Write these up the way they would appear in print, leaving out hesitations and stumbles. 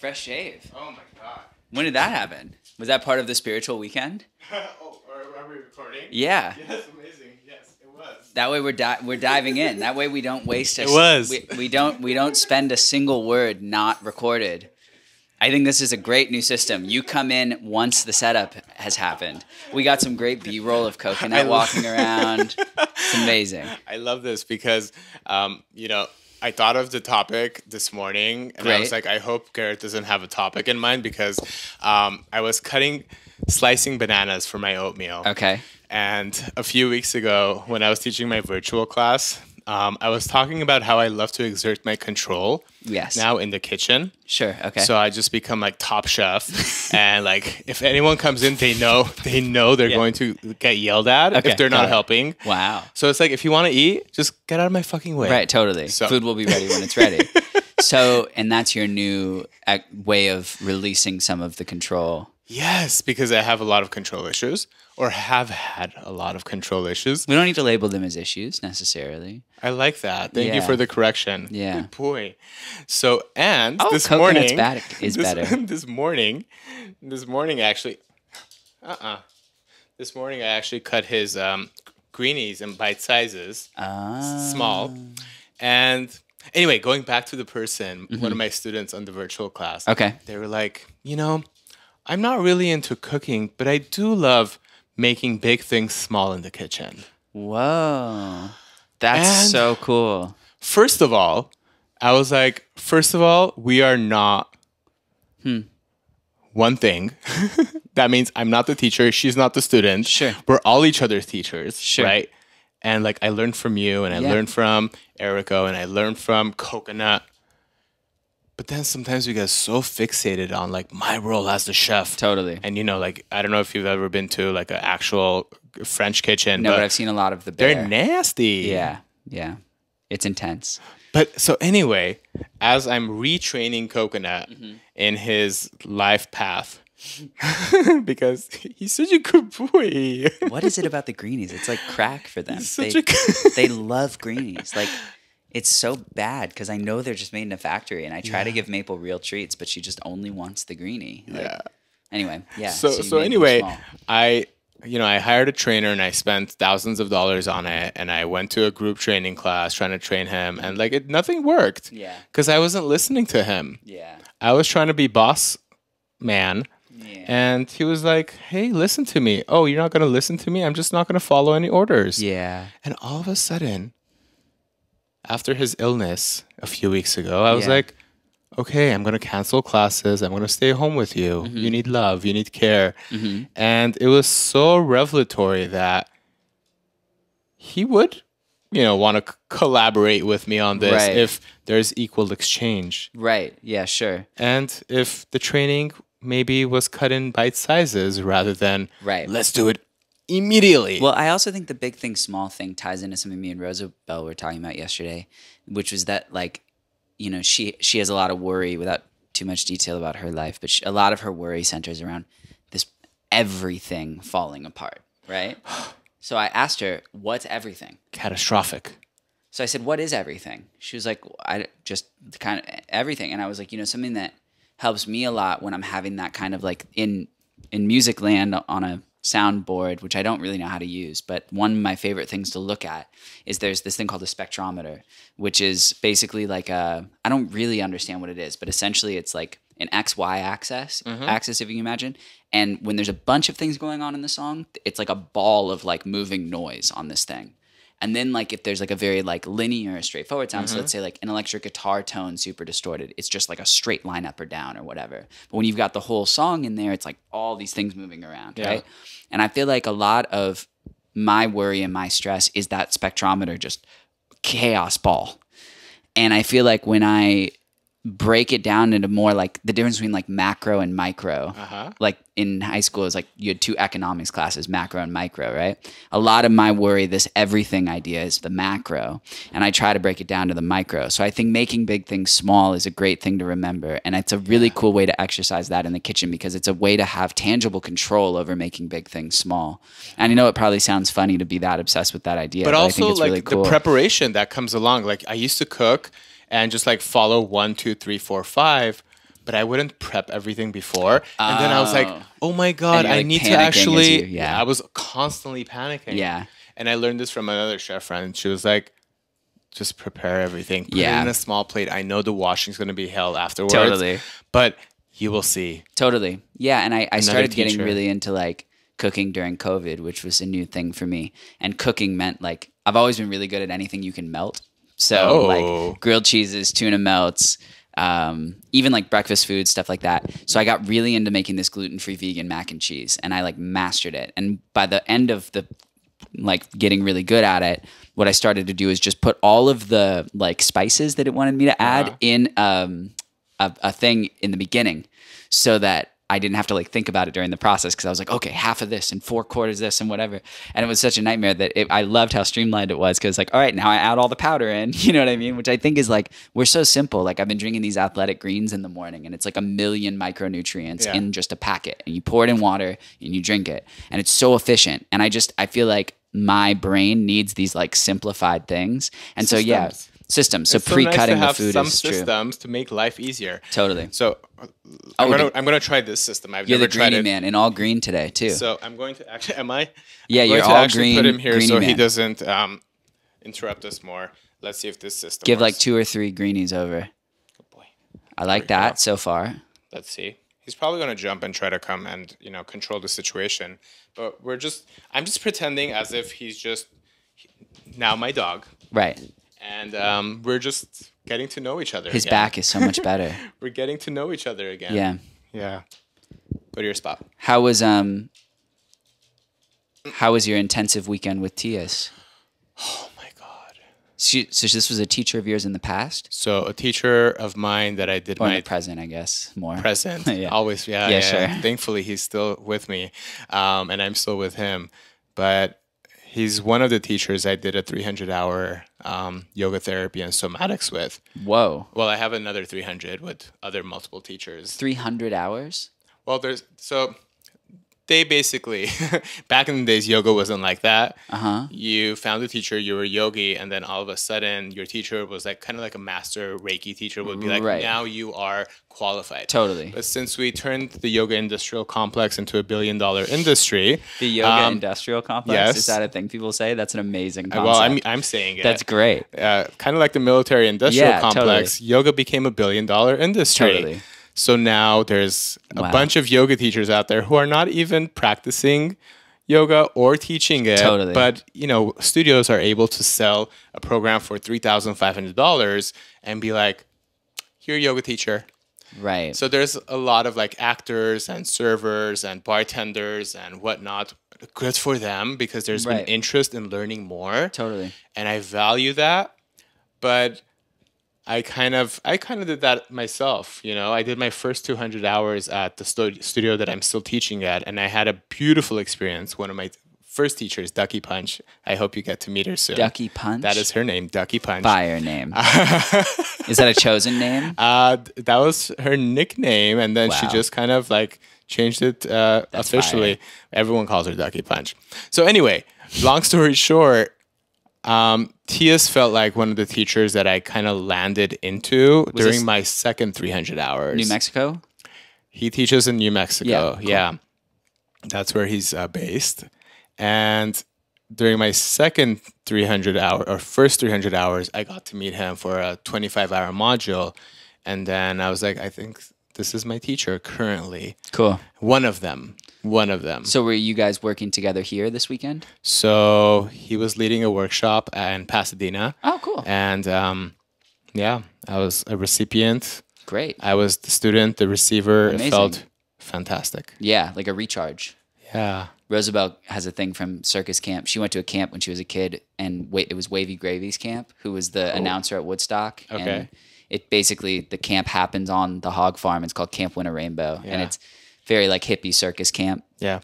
Fresh shave. Oh my god. When did that happen? Was that part of the spiritual weekend? Oh, are we recording? Yeah. Yes, amazing. Yes, it was. That way we're diving in. That way we don't waste It was. We don't spend a single word not recorded. I think this is a great new system. You come in once the setup has happened. We got some great B-roll of coconut walking around. It's amazing. I love this because, I thought of the topic this morning, and I was like, I hope Garrett doesn't have a topic in mind because I was slicing bananas for my oatmeal. Okay. And a few weeks ago, when I was teaching my virtual class, I was talking about how I love to exert my control. Yes. Now in the kitchen. Sure. Okay. So I just become like top chef, and like if anyone comes in, they know they're going to get yelled at if they're not helping. Wow. So it's like if you want to eat, just get out of my fucking way. Right. Totally. So. Food will be ready when it's ready. So, and that's your new way of releasing some of the control. Yes, because I have a lot of control issues, or have had a lot of control issues. We don't need to label them as issues necessarily. I like that. Thank you for the correction. Yeah. Good boy. So, and this morning is better. This morning actually, This morning I actually cut his greenies in bite sizes, small. And anyway, going back to the person, one of my students on the virtual class. Okay. They were like, I'm not really into cooking, but I do love making big things small in the kitchen. Whoa. That's so cool. First of all, I was like, we are not one thing. That means I'm not the teacher. She's not the student. Sure. We're all each other's teachers. Sure. Right? And like I learned from you, and I learned from Erico, and I learned from Coconut. But then sometimes we get so fixated on like my role as the chef. Totally. And like I don't know if you've ever been to like an actual French kitchen. No, but I've seen a lot of the bear. They're nasty. Yeah. Yeah. It's intense. But so anyway, as I'm retraining Coconut in his life path, because he's such a good boy. What is it about the greenies? It's like crack for them. They love greenies. Like, it's so bad because I know they're just made in a factory, and I try to give Maple real treats, but she just only wants the greenie. Like, anyway, yeah. So anyway, I hired a trainer, and I spent thousands of dollars on it, and I went to a group training class trying to train him, and like nothing worked. Yeah. Because I wasn't listening to him. Yeah. I was trying to be boss man. Yeah. And he was like, hey, listen to me. Oh, you're not going to listen to me? I'm just not going to follow any orders. Yeah. And all of a sudden, after his illness a few weeks ago, I was like, okay, I'm going to cancel classes. I'm going to stay home with you. You need love. You need care. And it was so revelatory that he would, want to collaborate with me on this if there's equal exchange. Right. Yeah, sure. And if the training maybe was cut in bite sizes rather than let's do it immediately. Well, I also think the big thing, small thing ties into something me and Rosabelle were talking about yesterday, which was that like, she has a lot of worry without too much detail about her life, but a lot of her worry centers around this everything falling apart, right? So I asked her, what's everything? Catastrophic. So I said, what is everything? She was like, I just kind of everything. And I was like, something that helps me a lot when I'm having that kind of like in music land on a soundboard, which I don't really know how to use, but one of my favorite things to look at is there's this thing called a spectrometer, which is basically like I don't really understand what it is, but essentially it's like an XY axis, if you can imagine. And when there's a bunch of things going on in the song, it's like a ball of like moving noise on this thing. And then like if there's like a very like linear straightforward sound, so let's say like an electric guitar tone super distorted, it's just like a straight line up or down or whatever. But when you've got the whole song in there, it's like all these things moving around, right? And I feel like a lot of my worry and my stress is that spectrometer just chaos ball. And I feel like when I break it down into more like the difference between like macro and micro. Like in high school, it's like you had two economics classes, macro and micro, right? A lot of my worry, this everything idea is the macro, and I try to break it down to the micro. So I think making big things small is a great thing to remember, and it's a really cool way to exercise that in the kitchen because it's a way to have tangible control over making big things small. And I know it probably sounds funny to be that obsessed with that idea, but also I think it's like really cool. The preparation that comes along. Like I used to cook and just like follow 1, 2, 3, 4, 5. but I wouldn't prep everything before. And then I was like, oh my God, I like need to panicking actually, as I was constantly panicking. Yeah. And I learned this from another chef friend. She was like, just prepare everything. Put it Yeah. in a small plate. I know the washing's going to be hell afterwards. Totally. But you will see. Totally. Yeah. And I started getting teacher. really into like cooking during COVID, which was a new thing for me. And cooking meant like, I've always been really good at anything you can melt. So like grilled cheeses, tuna melts, even like breakfast food, stuff like that. So I got really into making this gluten-free vegan mac and cheese, and I like mastered it. And by the end of the like getting really good at it, what I started to do is just put all of the like spices that it wanted me to add in a thing in the beginning, so that I didn't have to like think about it during the process, because I was like, okay, half of this and 4/4 this and whatever. And it was such a nightmare that I loved how streamlined it was, because like, all right, now I add all the powder in, you know what I mean? Which I think is like, we're so simple. Like I've been drinking these athletic greens in the morning, and it's like 1 million micronutrients in just a packet, and you pour it in water and you drink it, and it's so efficient. And I feel like my brain needs these like simplified things. And so, yeah. Systems. So pre-cutting the food some is true. systems to make life easier. Totally. So I'm gonna try this system. I've You're never the greenie tried it. man in all green today too. So I'm going to actually. Am I? Yeah, I'm you're going to all actually green. Put him here greenie so man. he doesn't interrupt us more. Let's see if this system. Give works. like 2 or 3 greenies over. Oh boy. I like that so far. Let's see. He's probably going to jump and try to come and control the situation. But I'm just pretending as if he's just now my dog. Right. And we're just getting to know each other. His again. back is so much better. We're getting to know each other again. Yeah. Yeah. Go to your spot. How was your intensive weekend with Tias? Oh my God. So this was a teacher of yours in the past? So a teacher of mine that I did Or in my the present, I guess, more. present. Yeah. Always. Yeah. Sure. Thankfully, he's still with me. And I'm still with him. But he's one of the teachers I did a 300-hour yoga therapy and somatics with. Whoa. Well, I have another 300 with other multiple teachers. 300 hours? Well, they basically, back in the days, yoga wasn't like that. You found a teacher, you were a yogi, and then all of a sudden your teacher was like kind of like a master Reiki teacher would be like, now you are qualified. Totally. But since we turned the yoga industrial complex into $1 billion industry. The yoga industrial complex? Yes. Is that a thing people say? That's an amazing concept. Well, I'm saying it. That's great. Kind of like the military industrial complex, yoga became $1 billion industry. Totally. So now there's a bunch of yoga teachers out there who are not even practicing yoga or teaching it. Totally. But, studios are able to sell a program for $3,500 and be like, you're a yoga teacher. Right. So there's a lot of like actors and servers and bartenders and whatnot. Good for them, because there's been interest in learning more. Totally. And I value that. But I kind of did that myself. I did my first 200 hours at the studio that I'm still teaching at, and I had a beautiful experience. One of my first teachers, Ducky Punch. I hope you get to meet her soon. Ducky Punch? That is her name, Ducky Punch. Fire name. Is that a chosen name? That was her nickname, and then she just kind of like changed it officially. Fire. Everyone calls her Ducky Punch. So anyway, long story short, Tias felt like one of the teachers that I kind of landed into during my second 300 hours. New Mexico? He teaches in New Mexico. Yeah, cool. Yeah. That's where he's based. And during my second 300 hour or first 300 hours, I got to meet him for a 25-hour module. And then I was like, I think this is my teacher currently. Cool. One of them. So were you guys working together here this weekend? So he was leading a workshop in Pasadena. Oh, cool. And I was a recipient. Great. I was the student, the receiver. Amazing. It felt fantastic. Yeah, like a recharge. Yeah. Roosevelt has a thing from circus camp. She went to a camp when she was a kid, and it was Wavy Gravy's camp, who was the announcer at Woodstock. Okay. And it basically, the camp happens on the hog farm. It's called Camp Win a Rainbow. Yeah. And it's very like hippie circus camp. Yeah.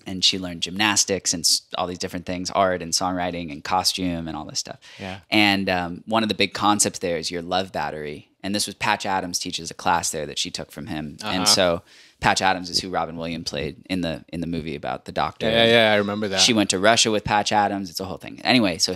And she learned gymnastics and all these different things, art and songwriting and costume and all this stuff. Yeah. And one of the big concepts there is your love battery. And this was Patch Adams teaches a class there that she took from him. And so Patch Adams is who Robin Williams played in the movie about the doctor. Yeah, I remember that. She went to Russia with Patch Adams. It's a whole thing. Anyway, so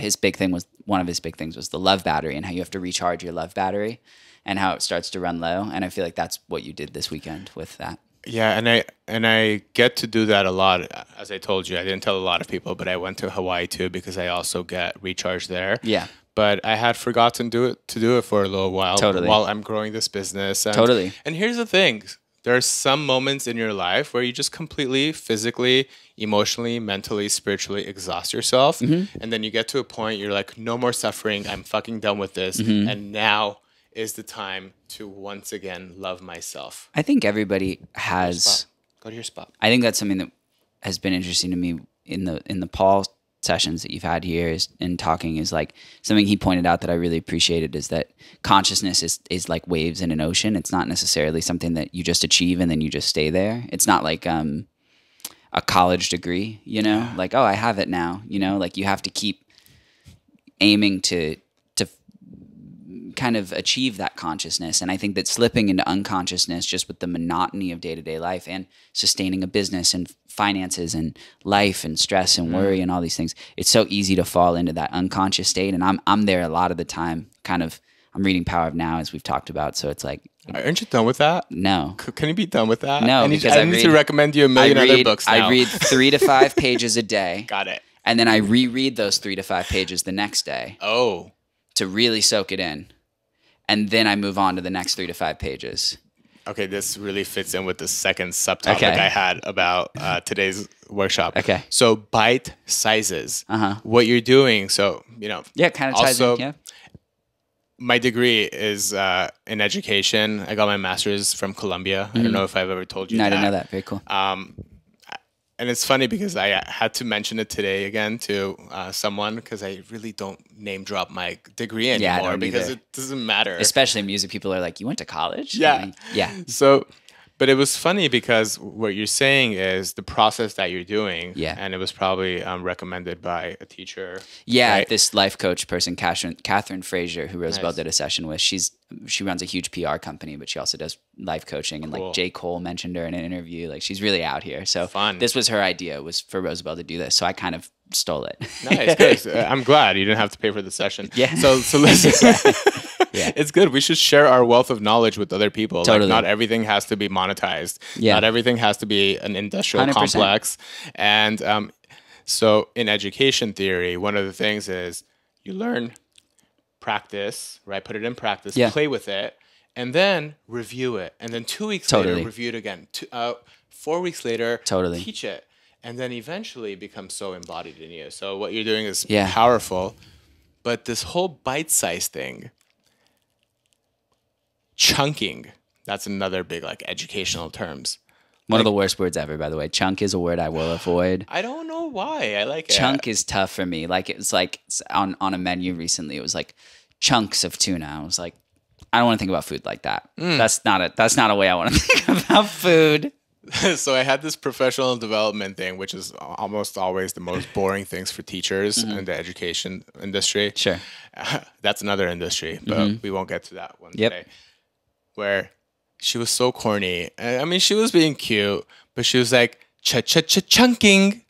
one of his big things was the love battery and how you have to recharge your love battery. and how it starts to run low. And I feel like that's what you did this weekend with that. Yeah, and I get to do that a lot. As I told you, I didn't tell a lot of people, but I went to Hawaii too because I also get recharged there. Yeah. But I had forgotten to do it for a little while while I'm growing this business. And, And here's the thing. There are some moments in your life where you just completely physically, emotionally, mentally, spiritually exhaust yourself. And then you get to a point, you're like, no more suffering. I'm fucking done with this. And now is the time to once again love myself. I think everybody has. Go to your spot. I think that's something that has been interesting to me in the Paul sessions that you've had here in talking is like something he pointed out that I really appreciated is that consciousness is like waves in an ocean. It's not necessarily something that you just achieve and then you just stay there. It's not like a college degree, you know, like, oh, I have it now, you know, like you have to keep aiming to kind of achieve that consciousness. And I think that slipping into unconsciousness just with the monotony of day-to-day life and sustaining a business and finances and life and stress and worry and all these things, it's so easy to fall into that unconscious state. And I'm there a lot of the time, kind of. I'm reading Power of Now, as we've talked about. So it's like, aren't you done with that? No. Can you be done with that? No, I need to recommend you a million other books now. I read 3 to 5 pages a day. Got it. And then I reread those 3 to 5 pages the next day. Oh. To really soak it in. And then I move on to the next 3 to 5 pages. Okay, this really fits in with the second subtopic I had about today's workshop. Okay. So bite sizes. What you're doing. So, you know. Yeah, kind of ties in. Yeah. My degree is in education. I got my master's from Columbia. I don't know if I've ever told you that. No, I didn't know that. Very cool. And it's funny because I had to mention it today again to someone because I really don't name drop my degree anymore because it doesn't matter. Especially music people are like, you went to college? Yeah. Yeah. So, but it was funny because what you're saying is the process that you're doing. Yeah. And it was probably recommended by a teacher. Yeah. Right? This life coach person, Catherine Frazier, who Roosevelt did a session with, she runs a huge PR company, but she also does life coaching. And like J. Cole mentioned her in an interview. Like she's really out here. So this was her idea, was for Roosevelt to do this. So I kind of stole it. Nice. Good. I'm glad you didn't have to pay for the session. Yeah. So listen. Yeah. It's good. We should share our wealth of knowledge with other people. Totally. Like, not everything has to be monetized. Yeah. Not everything has to be an industrial 100%. complex. And so in education theory, one of the things is you learn, practice, right? Put it in practice, play with it, and then review it. And then 2 weeks later, review it again. 4 weeks later, teach it. And then eventually become so embodied in you. So what you're doing is powerful. But this whole bite-sized thing, chunking, that's another big like educational terms. One of the worst words ever, by the way. Chunk is a word I will avoid. I don't know why. I like it. Chunk is tough for me. Like it was like on a menu recently, it was like chunks of tuna. I was like, I don't want to think about food like that. That's not a way I want to think about food. So I had this professional development thing, which is almost always the most boring things for teachers in the education industry. Sure. That's another industry, but we won't get to that one today. Where she was so corny. I mean, she was being cute, but she was like, chunking.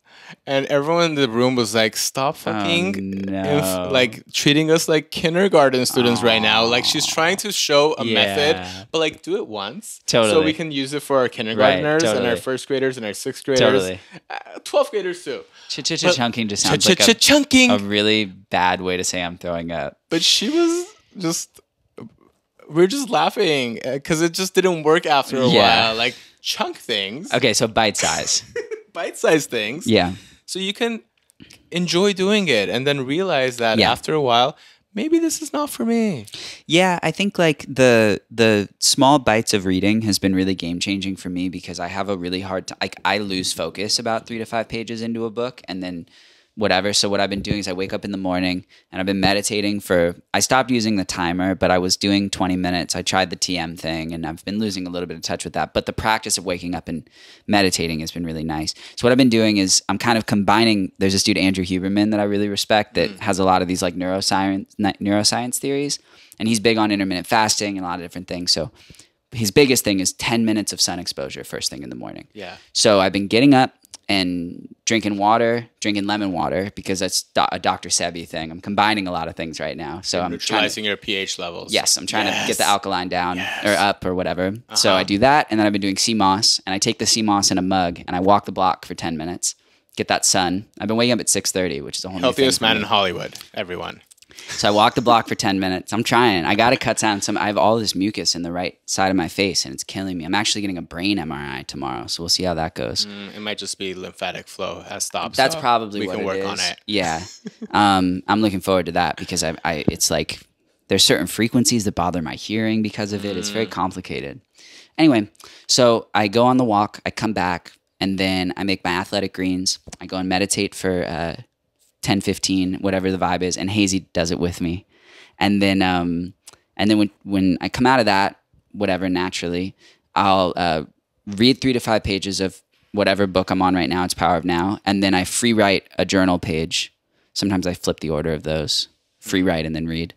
And everyone in the room was like, stop fucking like treating us like kindergarten students right now. Like she's trying to show a method, but like do it once. So we can use it for our kindergartners and our first graders and our sixth graders. 12th graders too. Chunking just sounds like a really bad way to say I'm throwing up. But she was just, we're just laughing because it just didn't work after a while. Like chunk things. Okay, so bite size. Bite-sized things. Yeah. So you can enjoy doing it and then realize that after a while, maybe this is not for me. Yeah, I think like the small bites of reading has been really game-changing for me because I have a really hard time. Like I lose focus about 3 to 5 pages into a book and then whatever. So what I've been doing is I wake up in the morning and I've been meditating I stopped using the timer, but I was doing 20 minutes. I tried the TM thing and I've been losing a little bit of touch with that. But the practice of waking up and meditating has been really nice. So what I've been doing is I'm kind of combining, there's this dude, Andrew Huberman, that I really respect that has a lot of these like neuroscience theories. And he's big on intermittent fasting and a lot of different things. So his biggest thing is 10 minutes of sun exposure first thing in the morning. Yeah. So I've been getting up and drinking water, drinking lemon water, because that's a Dr. Sebi thing. I'm combining a lot of things right now. So I'm neutralizing your pH levels. Yes, I'm trying to get the alkaline down or up or whatever. So I do that, and then I've been doing sea moss, and I take the sea moss in a mug, and I walk the block for 10 minutes, get that sun. I've been waking up at 6:30, which is a whole healthiest man in Hollywood, everyone. So I walk the block for 10 minutes. I'm trying. I got to cut down I have all this mucus in the right side of my face, and it's killing me. I'm actually getting a brain MRI tomorrow, so we'll see how that goes. It might just be lymphatic flow has stopped. That's probably what it is. We can work on it. Yeah. I'm looking forward to that because it's like there's certain frequencies that bother my hearing because of it. It's very complicated. Anyway, so I go on the walk. I come back, and then I make my athletic greens. I go and meditate for 10, 15, whatever the vibe is, and Hazy does it with me. And then when I come out of that, whatever, naturally, I'll read 3 to 5 pages of whatever book I'm on right now. It's Power of Now. And then I free write a journal page. Sometimes I flip the order of those. Free write and then read.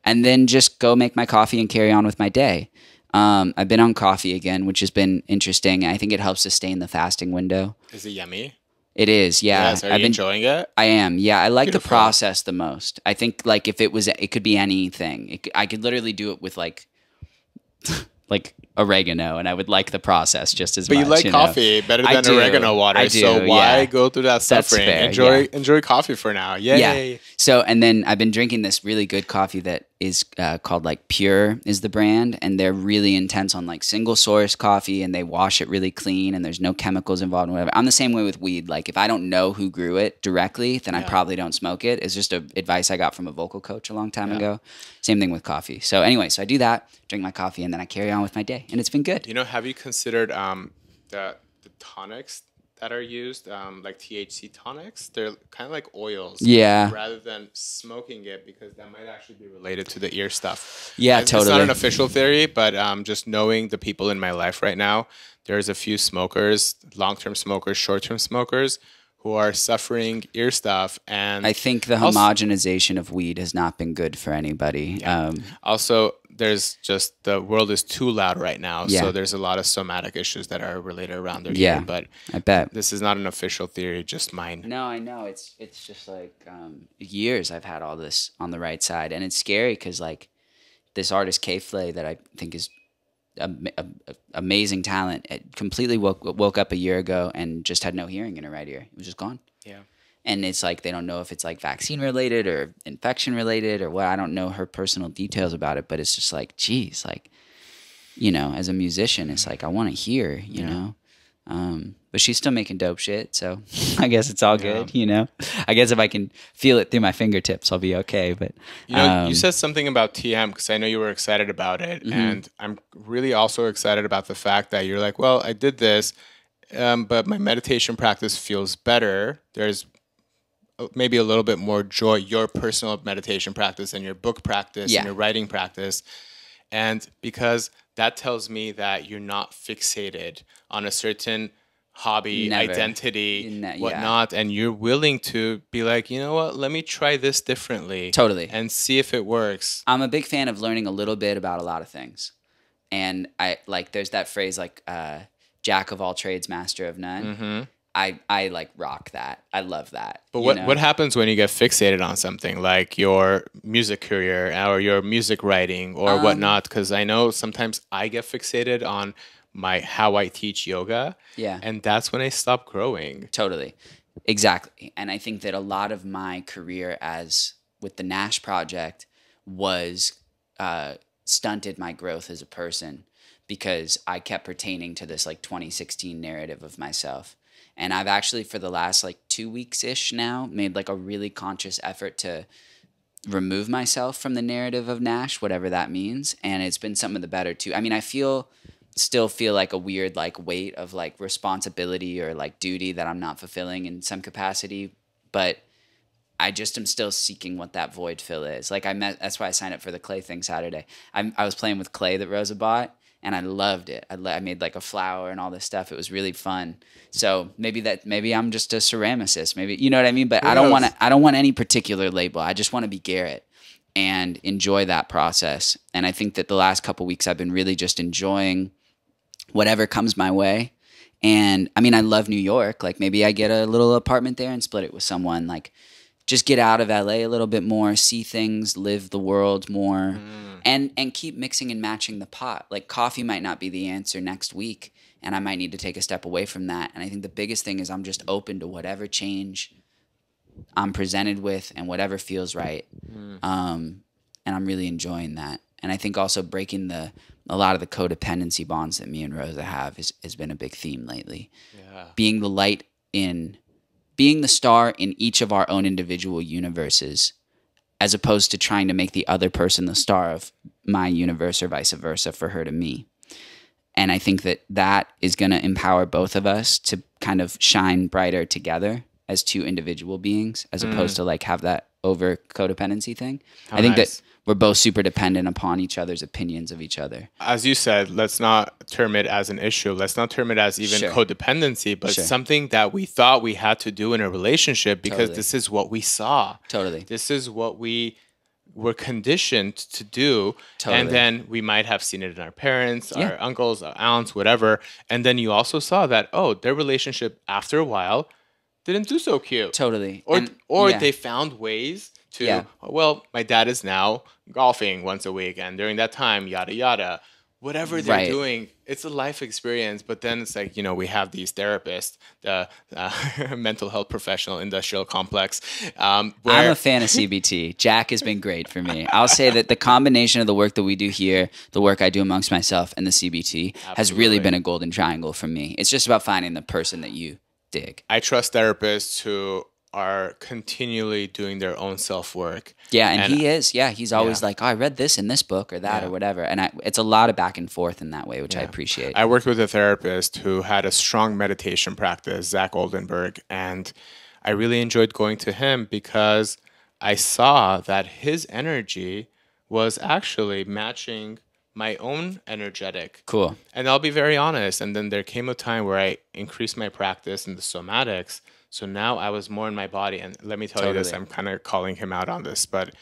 And then just go make my coffee and carry on with my day. I've been on coffee again, which has been interesting. I think it helps sustain the fasting window. Is it yummy? It is, yeah. Yes, are you enjoying it? I am, yeah. I like the process the most. I think like if it could be anything. I could literally do it with like oregano, and I would like the process just as much. But you like coffee better than oregano water, I do, so why go through that suffering? Fair, enjoy coffee for now. Yay. Yeah. So, and then I've been drinking this really good coffee that is called like Pure is the brand, and they're really intense on like single source coffee, and they wash it really clean, and there's no chemicals involved in whatever. I'm the same way with weed. Like if I don't know who grew it directly, then I probably don't smoke it. It's just advice I got from a vocal coach a long time ago. Same thing with coffee. So anyway, so I do that, drink my coffee, and then I carry on with my day, and it's been good. You know, have you considered the tonics that are used, like THC tonics? They're kind of like oils. Yeah. Rather than smoking it, because that might actually be related to the ear stuff. Yeah, totally. It's not an official theory, but just knowing the people in my life right now, there's a few smokers, long-term smokers, short-term smokers, who are suffering ear stuff. And I think the homogenization of weed has not been good for anybody. Yeah. Also, there's just the world is too loud right now. Yeah. So there's a lot of somatic issues that are related around their ear. But I bet this is not an official theory, just mine. No, I know. It's just like years I've had all this on the right side. And it's scary because like this artist K-Flay that I think is amazing talent, it completely woke up a year ago and just had no hearing in her right ear. It was just gone. Yeah. And it's like they don't know if it's like vaccine related or infection related or what. I don't know her personal details about it, but it's just like, geez, like, you know, as a musician, it's like I want to hear, you know. But she's still making dope shit, so I guess it's all good, you know. I guess if I can feel it through my fingertips, I'll be okay. But you know, you said something about TM because I know you were excited about it, and I'm really also excited about the fact that you're like, well, I did this, but my meditation practice feels better. There's maybe a little bit more joy, your personal meditation practice and your book practice and your writing practice. And because that tells me that you're not fixated on a certain hobby, identity, whatnot, and you're willing to be like, you know what, let me try this differently. Totally. And see if it works. I'm a big fan of learning a little bit about a lot of things. And I like, there's that phrase like, jack of all trades, master of none. I like rock that. I love that. But what happens when you get fixated on something like your music career or your music writing or whatnot? Because I know sometimes I get fixated on how I teach yoga. Yeah. And that's when I stop growing. Totally. Exactly. And I think that a lot of my career with the Gnash project was stunted my growth as a person because I kept pertaining to this like 2016 narrative of myself. And I've actually, for the last like 2 weeks-ish now, made like a really conscious effort to remove myself from the narrative of Gnash, whatever that means. And it's been some of the better too. I mean, I still feel like a weird like weight of like responsibility or like duty that I'm not fulfilling in some capacity. But I just am still seeking what that void fill is. Like that's why I signed up for the clay thing Saturday. I was playing with clay that Rosa bought. And I loved it. I made like a flower and all this stuff. It was really fun. So maybe I'm just a ceramicist. Maybe, you know what I mean? But I don't want any particular label. I just want to be Garrett and enjoy that process. And I think that the last couple weeks I've been really just enjoying whatever comes my way And I mean, I love New York. Like maybe I get a little apartment there and split it with someone. Like just get out of LA a little bit more, see things, live the world more, and keep mixing and matching the pot. Like coffee might not be the answer next week, and I might need to take a step away from that. And I think the biggest thing is I'm just open to whatever change I'm presented with and whatever feels right. And I'm really enjoying that. And I think also breaking a lot of the codependency bonds that me and Rosa have has been a big theme lately. Yeah. Being the star in each of our own individual universes, as opposed to trying to make the other person the star of my universe or vice versa for her to me. And I think that is going to empower both of us to kind of shine brighter together as two individual beings, as opposed to like have that over codependency thing. I think that we're both super dependent upon each other's opinions of each other. As you said, let's not term it as an issue. Let's not term it as even codependency, but something that we thought we had to do in a relationship because this is what we saw. Totally. This is what we were conditioned to do. And then we might have seen it in our parents, our uncles, our aunts, whatever. And then you also saw that, their relationship after a while didn't do so cute. Totally. Or they found ways to, my dad is now golfing once a week, and during that time, yada, yada. Whatever they're doing, it's a life experience. But then it's like, we have these therapists, the mental health professional industrial complex. I'm a fan of CBT. Jack has been great for me. I'll say that the combination of the work that we do here, the work I do amongst myself, and the CBT has really been a golden triangle for me. It's just about finding the person that you dig. I trust therapists who are continually doing their own self-work. Yeah, and he is. Yeah, he's always like, I read this in this book or that or whatever. And it's a lot of back and forth in that way, which I appreciate. I worked with a therapist who had a strong meditation practice, Zach Oldenburg, and I really enjoyed going to him because I saw that his energy was actually matching my own energetic. Cool. And I'll be very honest. And then there came a time where I increased my practice in the somatics. So now I was more in my body. And let me tell you this, I'm kind of calling him out on this, but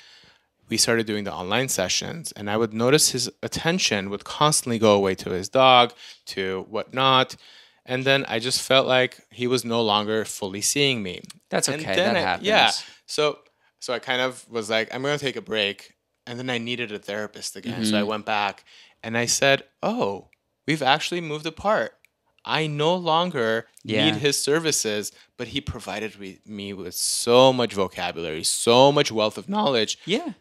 we started doing the online sessions and I would notice his attention would constantly go away to his dog, to whatnot. And then I just felt like he was no longer fully seeing me. That's okay. That happens. Yeah. So I kind of was like, I'm going to take a break. And then I needed a therapist again. So I went back and I said, we've actually moved apart. I no longer need his services, but he provided me with so much vocabulary, so much wealth of knowledge. Yeah.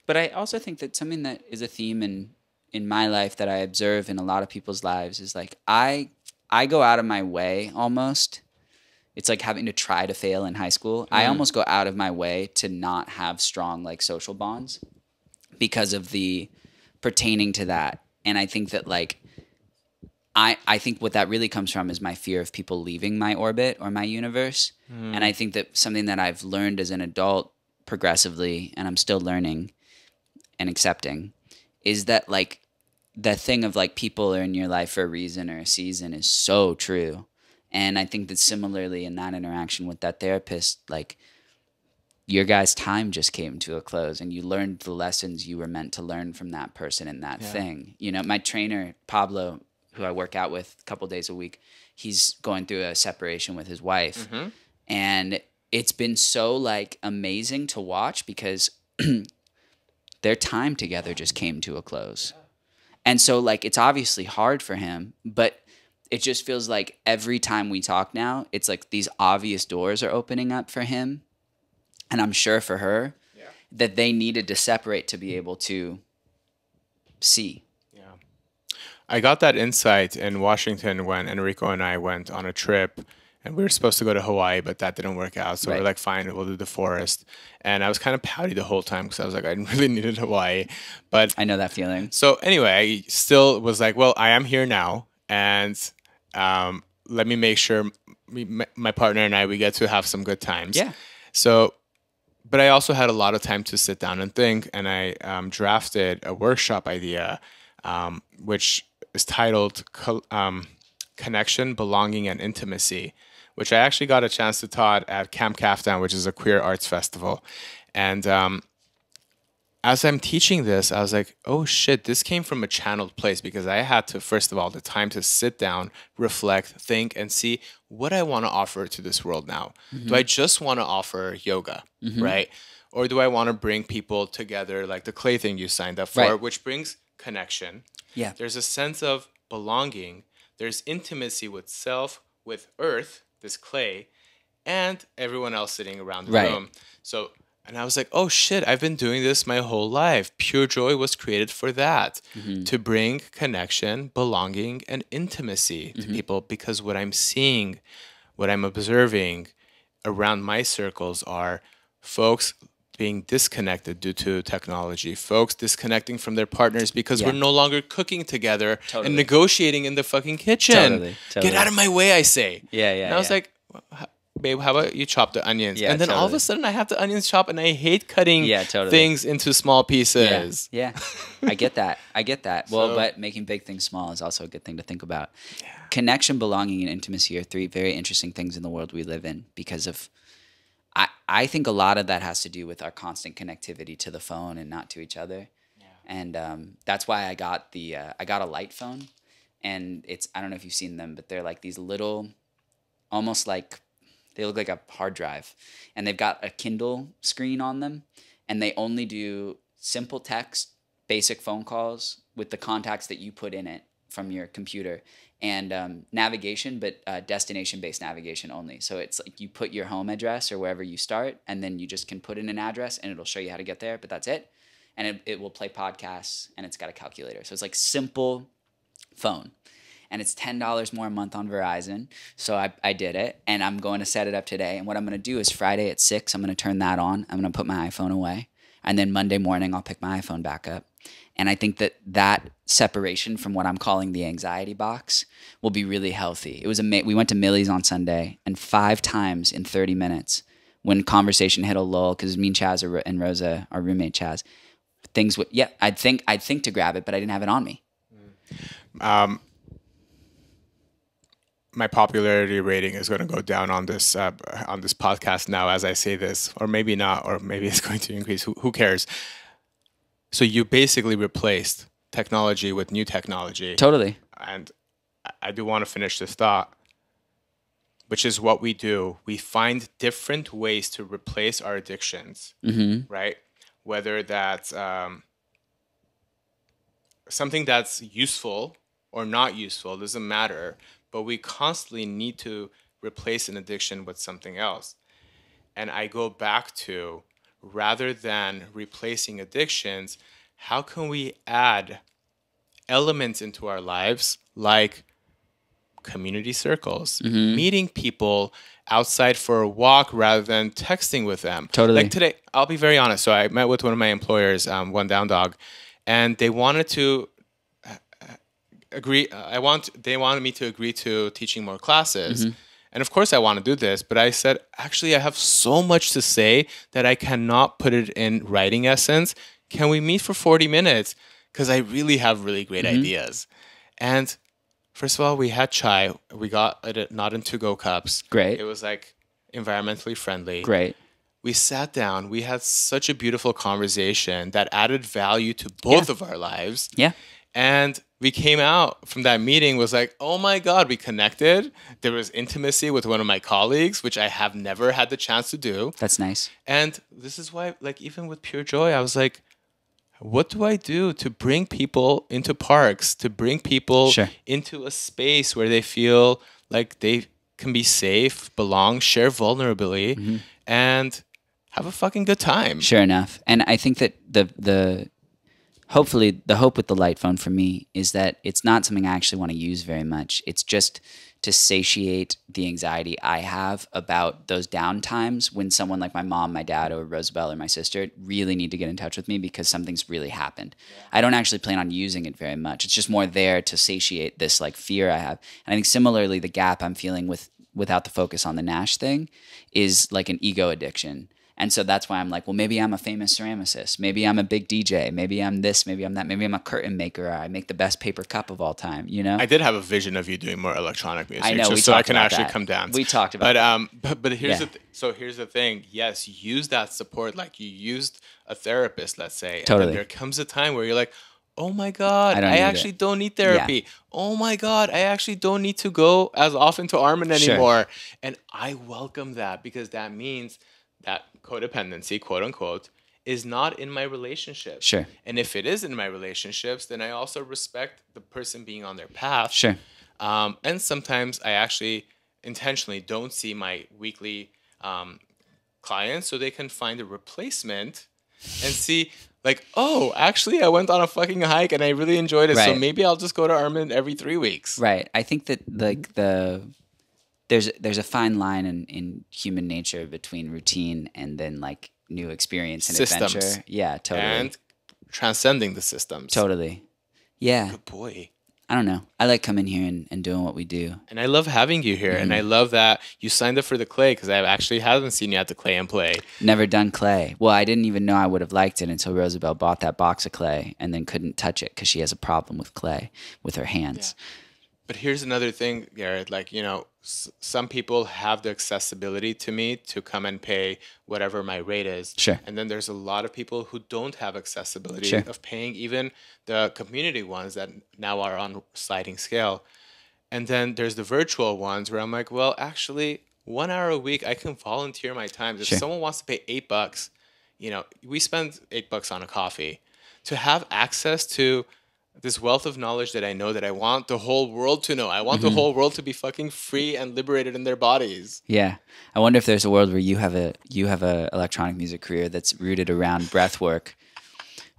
But I also think that something that is a theme in my life that I observe in a lot of people's lives is like I go out of my way almost. It's like having to try to fail in high school. I almost go out of my way to not have strong like social bonds because of the pertaining to that. And I think that like I think what that really comes from is my fear of people leaving my orbit or my universe. And I think that something that I've learned as an adult progressively, and I'm still learning and accepting, is that like the thing of like people are in your life for a reason or a season is so true. And I think that similarly in that interaction with that therapist, like your guys' time just came to a close and you learned the lessons you were meant to learn from that person and that thing. My trainer, Pablo, who I work out with a couple days a week, he's going through a separation with his wife. And it's been so like amazing to watch because their time together just came to a close. And so like it's obviously hard for him, but it just feels like every time we talk now, it's like these obvious doors are opening up for him. And I'm sure for her that they needed to separate to be able to see. I got that insight in Washington when Enrico and I went on a trip and we were supposed to go to Hawaii, but that didn't work out. So we're like, fine, we'll do the forest. And I was kind of pouty the whole time because I was like, I really needed Hawaii. But I know that feeling. So anyway, I still was like, well, I am here now. And let me make sure my partner and I, we get to have some good times. Yeah. So, but I also had a lot of time to sit down and think. And I drafted a workshop idea, which is titled Connection, Belonging, and Intimacy, which I actually got a chance to taught at Camp Kaftan, which is a queer arts festival. And as I'm teaching this, I was like, oh shit, this came from a channeled place, because I had to, first of all, the time to sit down, reflect, think, and see what I want to offer to this world now. Do I just want to offer yoga, right? Or do I want to bring people together, like the clay thing you signed up for, which brings connection. Yeah. There's a sense of belonging. There's intimacy with self, with earth, this clay, and everyone else sitting around the room. So, and I was like, oh shit, I've been doing this my whole life. Pure Joy was created for that, to bring connection, belonging, and intimacy to people, because what I'm seeing, what I'm observing around my circles are folks being disconnected due to technology, folks disconnecting from their partners because we're no longer cooking together and negotiating in the fucking kitchen. Get out of my way, I say. And I was like, babe, how about you chop the onions? And then all of a sudden I have the onions chopped, and I hate cutting things into small pieces. I get that. Well, but making big things small is also a good thing to think about. Connection, belonging, and intimacy are three very interesting things in the world we live in, because of I think a lot of that has to do with our constant connectivity to the phone and not to each other. And that's why I got I got a light phone, and I don't know if you've seen them, but they're like these little, almost like, they look like a hard drive, and they've got a Kindle screen on them, and they only do simple text, basic phone calls with the contacts that you put in it from your computer, and navigation, but destination-based navigation only. So it's like you put your home address or wherever you start, and then you just can put in an address, and it'll show you how to get there, but that's it. And it will play podcasts, and it's got a calculator. So it's like simple phone. And it's $10 more a month on Verizon. So I did it, and I'm going to set it up today. And what I'm going to do is Friday at 6, I'm going to turn that on. I'm going to put my iPhone away. And then Monday morning, I'll pick my iPhone back up. And I think that separation from what I'm calling the anxiety box will be really healthy. It was we went to Millie's on Sunday, and 5 times in 30 minutes, when conversation hit a lull, because me and Chaz and Rosa, our roommate Chaz, things would, I'd think to grab it, but I didn't have it on me. My popularity rating is going to go down on this podcast now as I say this, or maybe not, or maybe it's going to increase. Who cares? So you basically replaced technology with new technology. Totally. And I do want to finish this thought, which is what we do. We find different ways to replace our addictions, right? Whether that's something that's useful or not useful, doesn't matter. But we constantly need to replace an addiction with something else. And I go back to, rather than replacing addictions, how can we add elements into our lives, like community circles, meeting people outside for a walk rather than texting with them. Like today, I'll be very honest. So I met with one of my employers, One Down Dog, and they wanted to agree. They wanted me to agree to teaching more classes. And of course I want to do this, but I said, actually, I have so much to say that I cannot put it in writing essence. Can we meet for 40 minutes? Because I really have really great ideas. And first of all, we had chai. We got it not in to-go cups. Great. It was like environmentally friendly. Great. We sat down. We had such a beautiful conversation that added value to both of our lives. And we came out from that meeting was like, oh my God, we connected. There was intimacy with one of my colleagues, which I have never had the chance to do. That's nice. And this is why, like, even with Pure Joy, I was like, what do I do to bring people into parks, to bring people into a space where they feel like they can be safe, belong, share vulnerability, and have a fucking good time? Sure enough. And I think that hopefully the hope with the light phone for me is that it's not something I actually want to use very much. It's just to satiate the anxiety I have about those down times when someone like my mom, my dad, or Rosabelle or my sister really need to get in touch with me because something's really happened. I don't actually plan on using it very much. It's just more there to satiate this like fear I have. And I think similarly, the gap I'm feeling without the focus on the gnash thing is like an ego addiction. And so that's why I'm like, well, maybe I'm a famous ceramicist. Maybe I'm a big DJ. Maybe I'm this. Maybe I'm that. Maybe I'm a curtain maker. I make the best paper cup of all time, you know? I did have a vision of you doing more electronic music. I know, just we so I talked can about actually that. come down. We talked about that. But here's here's the thing. Yes, use that support like you used a therapist, let's say. Totally. And then there comes a time where you're like, oh my God, I actually don't need therapy. Yeah. Oh my God, I actually don't need to go as often to Armen anymore. And I welcome that, because that means that codependency, quote unquote, is not in my relationship. Sure. And if it is in my relationships, then I also respect the person being on their path. Sure. And sometimes I actually intentionally don't see my weekly clients so they can find a replacement and see, like, oh, actually, I went on a fucking hike and I really enjoyed it. Right. So maybe I'll just go to Armen every 3 weeks. Right. I think that like there's a fine line in human nature between routine and then like new experience and systems. Adventure. Yeah, totally. And transcending the systems. Totally. Yeah. Good boy. I don't know. I like coming here and doing what we do. And I love having you here. Mm-hmm. And I love that you signed up for the clay, because I actually haven't seen you at the clay and play. Never done clay. Well, I didn't even know I would have liked it until Rosabelle bought that box of clay and then couldn't touch it because she has a problem with clay with her hands. Yeah. But here's another thing, Garrett. Like, you know, some people have the accessibility to me to come and pay whatever my rate is. Sure. And then there's a lot of people who don't have accessibility sure. of paying even the community ones that now are on sliding scale. And then there's the virtual ones where I'm like, well, actually, 1 hour a week, I can volunteer my time. If sure. someone wants to pay $8, you know, we spend $8 on a coffee. To have access to this wealth of knowledge that I know that I want the whole world to know. I want the whole world to be fucking free and liberated in their bodies. Yeah. I wonder if there's a world where you have a electronic music career that's rooted around breath work,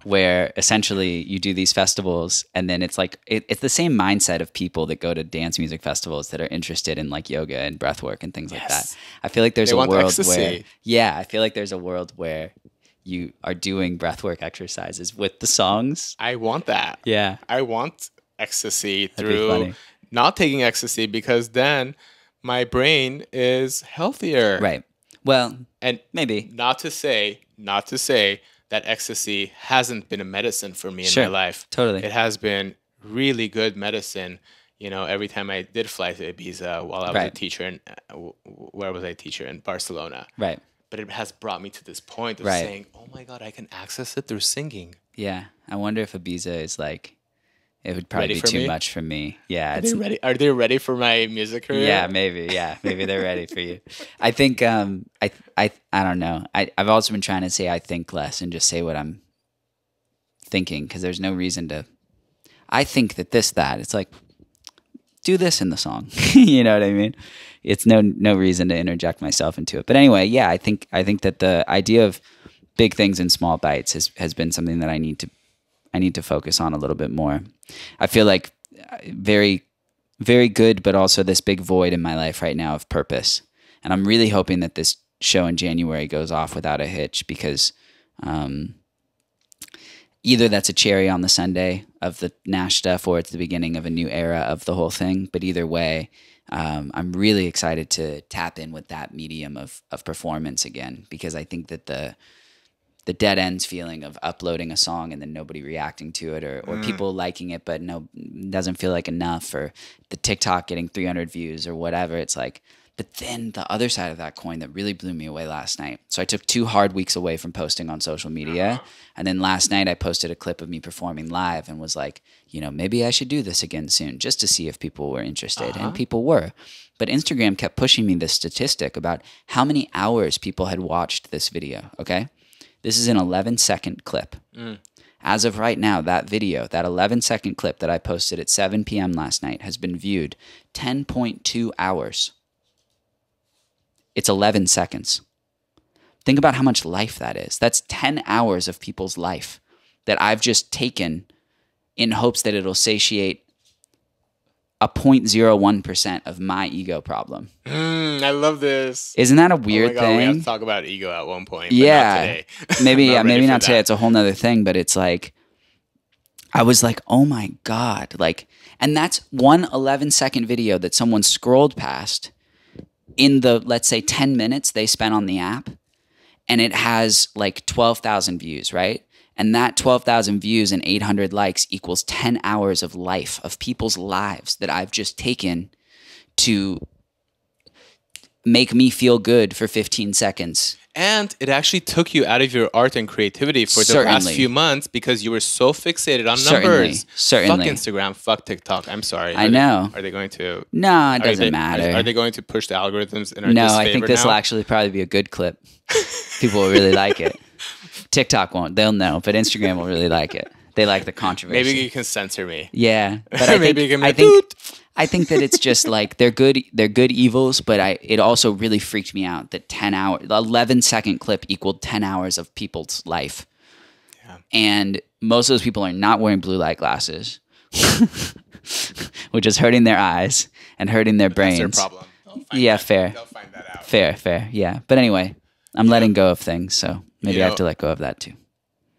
where essentially you do these festivals and then it's like it's the same mindset of people that go to dance music festivals that are interested in like yoga and breath work and things like that. I feel like there's a world where I feel like there's a world where you are doing breathwork exercises with the songs. I want that. Yeah. I want ecstasy through not taking ecstasy, because then my brain is healthier. Right. Well, and maybe. Not to say that ecstasy hasn't been a medicine for me in my life. Totally. It has been really good medicine. You know, every time I did fly to Ibiza while I was a teacher in, where was I a teacher? In Barcelona. Right. But it has brought me to this point of saying, oh my God, I can access it through singing. Yeah. I wonder if Ibiza is like, it would probably be too much for me. Yeah. Are they ready for my music career? Yeah, maybe. Yeah. Maybe they're ready for you. I think, I don't know. I've also been trying to say I think less and just say what I'm thinking, because there's no reason to, I think that that. It's like, do this in the song. You know what I mean? It's no reason to interject myself into it. But anyway, yeah, I think that the idea of big things in small bites has been something that I need to focus on a little bit more. I feel like very, very good, but also this big void in my life right now of purpose. And I'm really hoping that this show in January goes off without a hitch, because either that's a cherry on the sundae of the gnash stuff, or it's the beginning of a new era of the whole thing. But either way, I'm really excited to tap in with that medium of performance again, because I think that the dead ends feeling of uploading a song and then nobody reacting to it, or people liking it but no, doesn't feel like enough, or the TikTok getting 300 views or whatever. It's like, but then the other side of that coin that really blew me away last night. So I took 2 hard weeks away from posting on social media. And then last night I posted a clip of me performing live and was like, you know, maybe I should do this again soon, just to see if people were interested. And people were. But Instagram kept pushing me this statistic about how many hours people had watched this video, okay? This is an 11-second clip. As of right now, that video, that 11-second clip that I posted at 7 p.m. last night, has been viewed 10.2 hours. It's 11 seconds. Think about how much life that is. That's 10 hours of people's life that I've just taken in hopes that it'll satiate a 0.01% of my ego problem. I love this. Isn't that a weird thing? We have to talk about ego at one point. Yeah. But not today. maybe not today. It's a whole nother thing, but it's like, I was like, oh my God. Like, and that's one 11-second video that someone scrolled past in the, let's say, 10 minutes they spent on the app. and it has like 12,000 views, right? And that 12,000 views and 800 likes equals 10 hours of life, of people's lives that I've just taken to make me feel good for 15 seconds. And it actually took you out of your art and creativity for the last few months because you were so fixated on numbers. Certainly. Fuck Instagram, fuck TikTok. I'm sorry. I know. Are they going to? No, it doesn't matter. Are they going to push the algorithms in our No, disfavor I think this now? will actually probably be a good clip. People will really like it. TikTok won't. They'll know, but Instagram will really like it. They like the controversy. Maybe you can censor me. Yeah, but I think that it's just like they're good evils, but it also really freaked me out that 11-second clip equaled 10 hours of people's life. Yeah. And most of those people are not wearing blue light glasses, which is hurting their eyes and hurting their brains. That's their problem. Fair. They'll find that out. Fair. Yeah. But anyway, I'm letting go of things, so maybe I have to let go of that too.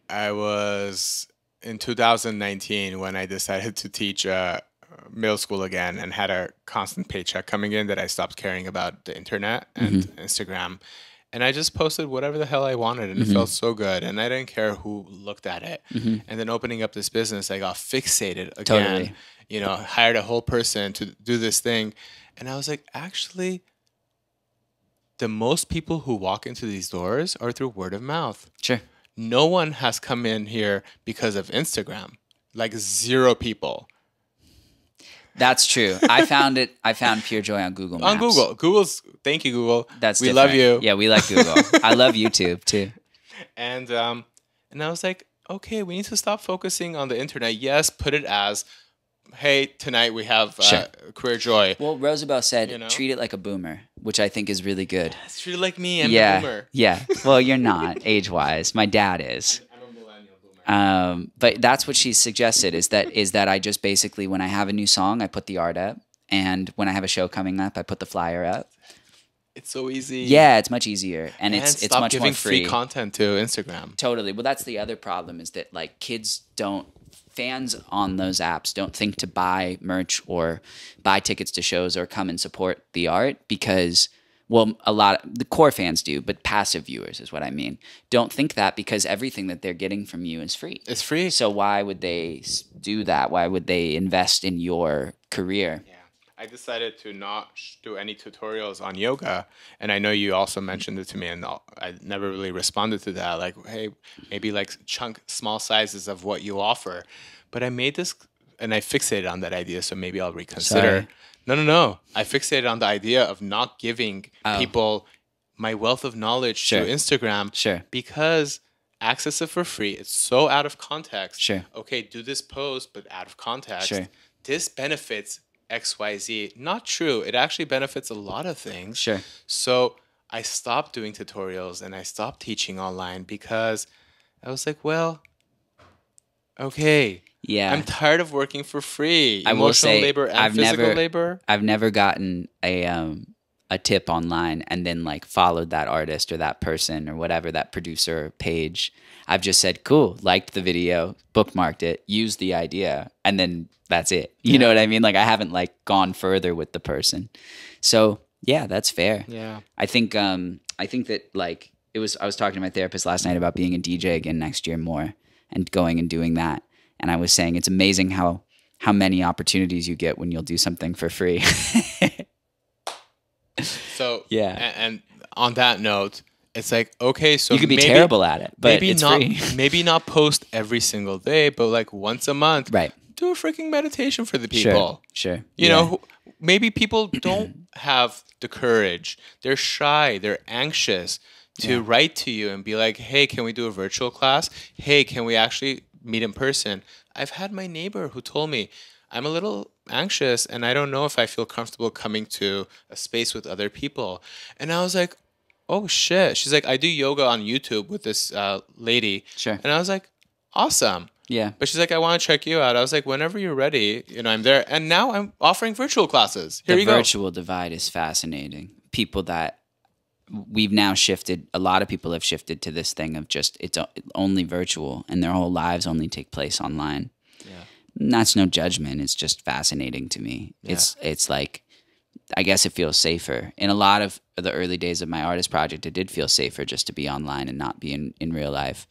I was in 2019 when I decided to teach middle school again and had a constant paycheck coming in that I stopped caring about the internet and Instagram. And I just posted whatever the hell I wanted, and it felt so good. And I didn't care who looked at it. And then opening up this business, I got fixated again. Totally. You know, hired a whole person to do this thing. And I was like, actually, the most people who walk into these doors are through word of mouth. Sure. No one has come in here because of Instagram. Like 0 people. That's true. I found pure joy on Google Maps. On Google. Thank you, Google. We Different. love you. Yeah, we like Google. I love YouTube too. And I was like, okay, we need to stop focusing on the internet. Yes, put it as, hey, tonight we have career joy. Well, Roosevelt said, treat it like a boomer, which I think is really good. Yes, treat it like me. I'm a boomer. Yeah. Well, you're not age-wise. My dad is. I'm a millennial boomer. But that's what she suggested is that I just basically, when I have a new song, I put the art up. And when I have a show coming up, I put the flyer up. It's so easy. Yeah, it's much easier. And it's stop much giving more free content to Instagram. Totally. Well, that's the other problem is that like fans on those apps don't think to buy merch or buy tickets to shows or come and support the art because, well, the core fans do, but passive viewers is what I mean. Don't think that because everything that they're getting from you is free. It's free. So why would they do that? Why would they invest in your career? Yeah. I decided to not do any tutorials on yoga. And I know you also mentioned it to me and I never really responded to that. Like, hey, maybe like small sizes of what you offer. But I made this and I fixated on that idea. So maybe I'll reconsider. Sorry. No. I fixated on the idea of not giving people my wealth of knowledge to Instagram. Sure. Because access it for free. It's so out of context. Sure. Okay, do this post, but out of context. Sure. This benefits XYZ. Not true. It actually benefits a lot of things. Sure. So I stopped doing tutorials and I stopped teaching online because I was like, well, okay. Yeah. I'm tired of working for free. I will say, labor and physical labor. I've never gotten a tip online and then like followed that artist or that person or whatever, that producer page. I've just said, cool, liked the video, bookmarked it, used the idea, and then that's it. You know what I mean? Like I haven't like gone further with the person. So yeah, that's fair. Yeah. I think that like I was talking to my therapist last night about being a DJ again next year more and going and doing that. And I was saying it's amazing how many opportunities you get when you'll do something for free. So yeah. And on that note, it's like, okay, so you could be terrible at it, but maybe it's not, free. Maybe not post every single day, but like once a month. Right. Do a freaking meditation for the people. Sure. You know, maybe people don't have the courage. They're shy. They're anxious to write to you and be like, hey, can we do a virtual class? Hey, can we actually meet in person? I've had my neighbor who told me, I'm a little anxious and I don't know if I feel comfortable coming to a space with other people. And I was like, oh shit. She's like, I do yoga on YouTube with this lady. Sure. And I was like, awesome. Yeah. But she's like, I want to check you out. I was like, whenever you're ready, I'm there. And now I'm offering virtual classes. Here you go. The virtual divide is fascinating. People that we've now shifted, a lot of people have shifted to this thing of just it's only virtual and their whole lives only take place online. Yeah. And that's no judgment. It's just fascinating to me. Yeah. It's like I guess it feels safer. In a lot of the early days of my artist project, it did feel safer just to be online and not be in real life.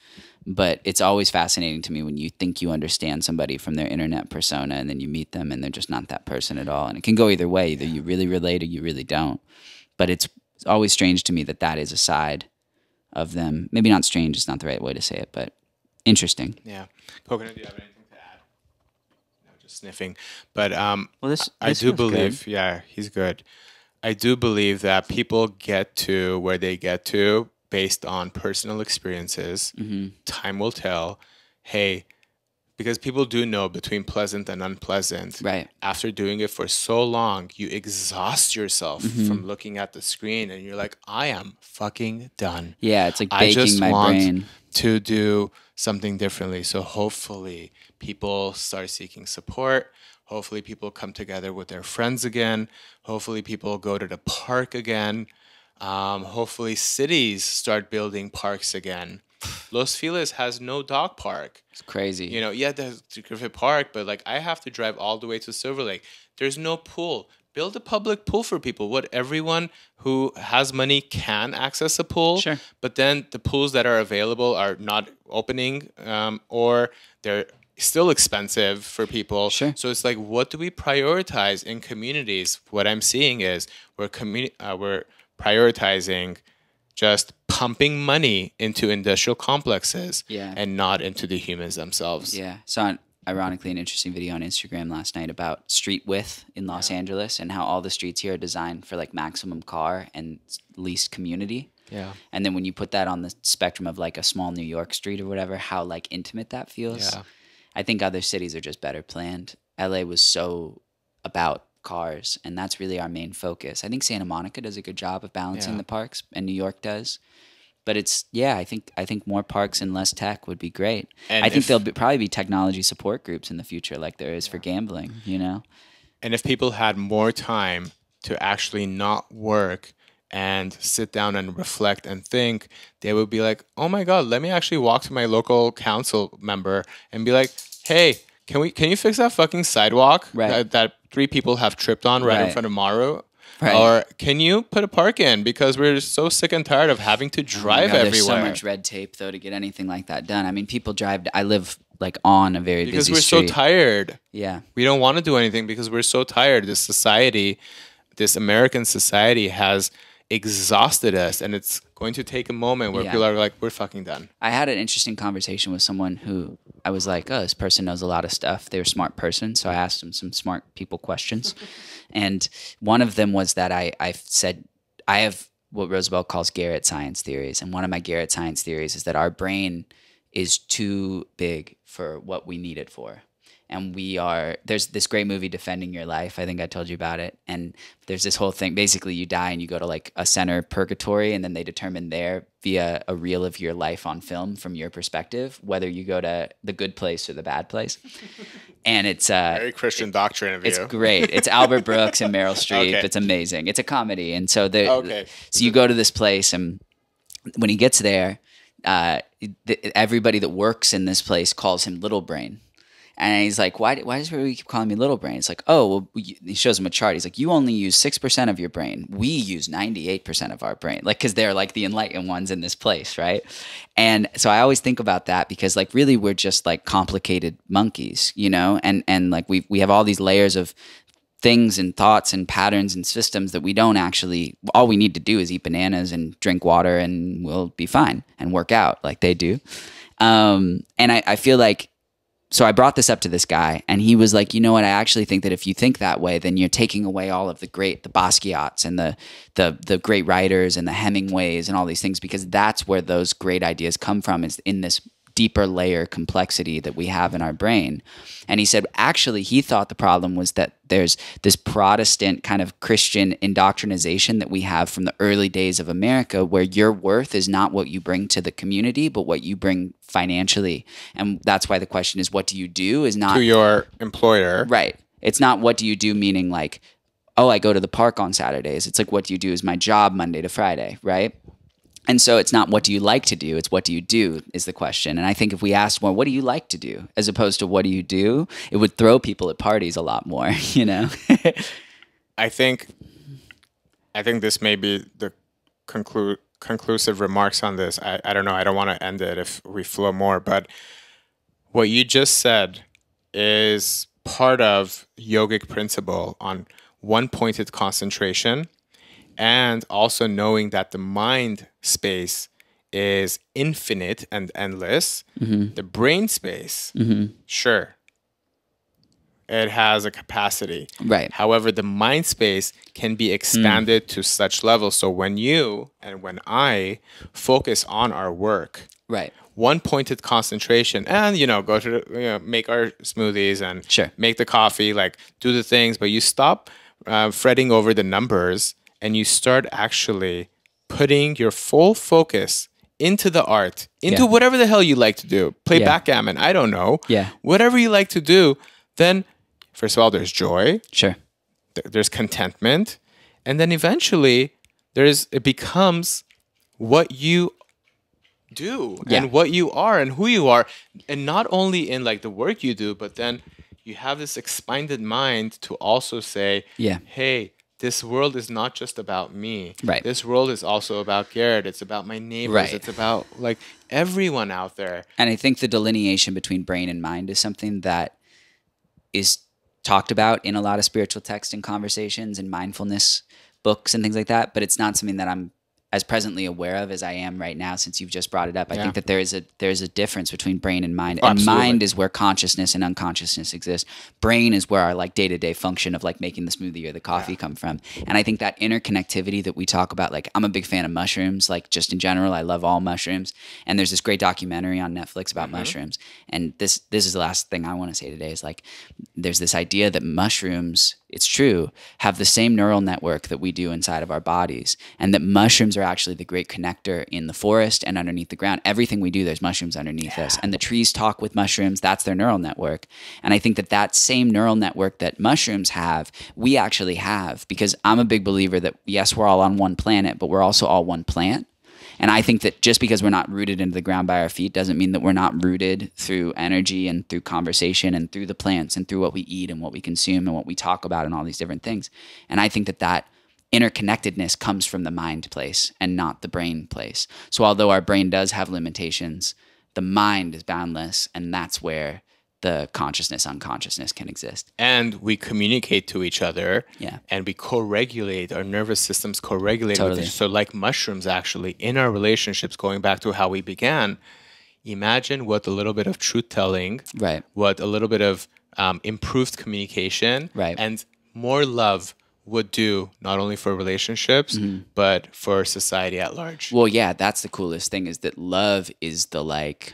But it's always fascinating to me when you think you understand somebody from their internet persona and then you meet them and they're just not that person at all. And it can go either way. Either you really relate or you really don't. But it's always strange to me that that is a side of them. Maybe not strange, it's not the right way to say it, but interesting. Yeah. Coconut, do you have anything to add? No, just sniffing. But Well, I do believe, good. yeah, he's good. I do believe that people get to where they get to based on personal experiences. Time will tell. Hey, because people do know between pleasant and unpleasant. Right. After doing it for so long, you exhaust yourself from looking at the screen and you're like, I am fucking done. Yeah, it's like I baking just my want brain. to do something differently. So hopefully people start seeking support. Hopefully people come together with their friends again. Hopefully people go to the park again. Hopefully cities start building parks again. Los Feliz has no dog park. It's crazy. You know, yeah, there's Griffith Park, but like I have to drive all the way to Silver Lake. There's no pool. Build a public pool for people. What everyone who has money can access a pool. Sure. But then the pools that are available are not opening, or they're still expensive for people. Sure. So it's like, what do we prioritize in communities? What I'm seeing is we're prioritizing just pumping money into industrial complexes and not into the humans themselves. Yeah. Saw, ironically, an interesting video on Instagram last night about street width in Los Angeles and how all the streets here are designed for like maximum car and least community. Yeah. And then when you put that on the spectrum of like a small New York street or whatever, how like intimate that feels. Yeah. I think other cities are just better planned. LA was so about cars, and that's really our main focus. I think Santa Monica does a good job of balancing the parks, and New York does. But it's I think more parks and less tech would be great. And I think there'll probably be technology support groups in the future, like there is for gambling. You know. And if people had more time to actually not work and sit down and reflect and think, they would be like, oh my God, let me actually walk to my local council member and be like, hey, can you fix that fucking sidewalk that 3 people have tripped on in front of Maru? Right. Or can you put a park in, because we're so sick and tired of having to drive everywhere. There's so much red tape though to get anything like that done. I mean, people drive. I live like on a very busy street. Because we're so tired. Yeah. We don't want to do anything because we're so tired. This society, this American society has exhausted us, and it's going to take a moment where people are like, we're fucking done. I had an interesting conversation with someone who I was like, oh, this person knows a lot of stuff. They're a smart person. So I asked them some smart people questions. And one of them was that I said, I have what Roosevelt calls Garrett science theories. And one of my Garrett science theories is that our brain is too big for what we need it for. And there's this great movie, Defending Your Life. I think I told you about it. And there's this whole thing. Basically, you die and you go to like a center, purgatory, and then they determine there via a reel of your life on film from your perspective, whether you go to the good place or the bad place. And it's very Christian doctrine of you. It's great. It's Albert Brooks and Meryl Streep. Okay. It's amazing. It's a comedy. And so so you go to this place, and when he gets there, everybody that works in this place calls him Little Brain. And he's like, why does everybody keep calling me little brain? It's like, oh, well, he shows him a chart. He's like, you only use 6% of your brain. We use 98% of our brain. Like, because they're like the enlightened ones in this place, right? And so I always think about that, because like really we're just like complicated monkeys, you know? And like we have all these layers of things and thoughts and patterns and systems that we don't actually, all we need to do is eat bananas and drink water and we'll be fine and work out like they do. And I feel like, so I brought this up to this guy, and he was like, you know what, I actually think that if you think that way, then you're taking away all of the Basquiat's and the great writers and the Hemingways and all these things, because that's where those great ideas come from, is in this deeper layer complexity that we have in our brain. And he said, actually, he thought the problem was that there's this Protestant kind of Christian indoctrination that we have from the early days of America, where your worth is not what you bring to the community, but what you bring financially. And that's why the question is, what do you do, is not to your employer. Right. It's not what do you do, meaning like, oh, I go to the park on Saturdays. It's like, what do you do is my job Monday to Friday, right? And so it's not what do you like to do, it's what do you do is the question. And I think if we asked more, what do you like to do, as opposed to what do you do, it would throw people at parties a lot more, you know? I think I think this may be the conclusive remarks on this. I don't know. I don't want to end it if we flow more, but what you just said is part of yogic principle on one-pointed concentration, and also knowing that the mind space is infinite and endless. The brain space, sure, it has a capacity. Right. However, the mind space can be expanded to such levels. So when you and when I focus on our work, Right. one pointed concentration, and go to make our smoothies and Sure. make the coffee, like do the things, but you stop fretting over the numbers and you start actually putting your full focus into the art, into whatever the hell you like to do. Play backgammon, I don't know. Yeah. Whatever you like to do, then first of all, there's joy. Sure. There's contentment. And then eventually it becomes what you do and what you are and who you are. And not only in like the work you do, but then you have this expanded mind to also say, hey, this world is not just about me. Right. This world is also about Garrett. It's about my neighbors. Right. It's about like everyone out there. And I think the delineation between brain and mind is something that is talked about in a lot of spiritual texts and conversations and mindfulness books and things like that, but it's not something that I'm as presently aware of as I am right now since you've just brought it up. I think that there is a difference between brain and mind. And Absolutely. Mind is where consciousness and unconsciousness exist. Brain is where our like day-to-day function of like making the smoothie or the coffee come from. And I think that interconnectivity that we talk about, like I'm a big fan of mushrooms, like just in general, I love all mushrooms. And there's this great documentary on Netflix about mushrooms. And this is the last thing I want to say today is like, there's this idea that mushrooms, it's true, have the same neural network that we do inside of our bodies, and that mushrooms are actually the great connector in the forest and underneath the ground. Everything we do, there's mushrooms underneath us, and the trees talk with mushrooms. That's their neural network. And I think that that same neural network that mushrooms have, we actually have, because I'm a big believer that yes, we're all on one planet, but we're also all one plant. And I think that just because we're not rooted into the ground by our feet doesn't mean that we're not rooted through energy and through conversation and through the plants and through what we eat and what we consume and what we talk about and all these different things. And I think that that interconnectedness comes from the mind place and not the brain place. So although our brain does have limitations, the mind is boundless, and that's where the consciousness, unconsciousness can exist. And we communicate to each other, Yeah. and we co-regulate, our nervous systems co-regulate with Totally. each. So like mushrooms, actually, in our relationships, going back to how we began, imagine what a little bit of truth-telling, Right. what a little bit of improved communication, Right. and more love would do, not only for relationships, but for society at large. Well, yeah, that's the coolest thing, is that love is the like,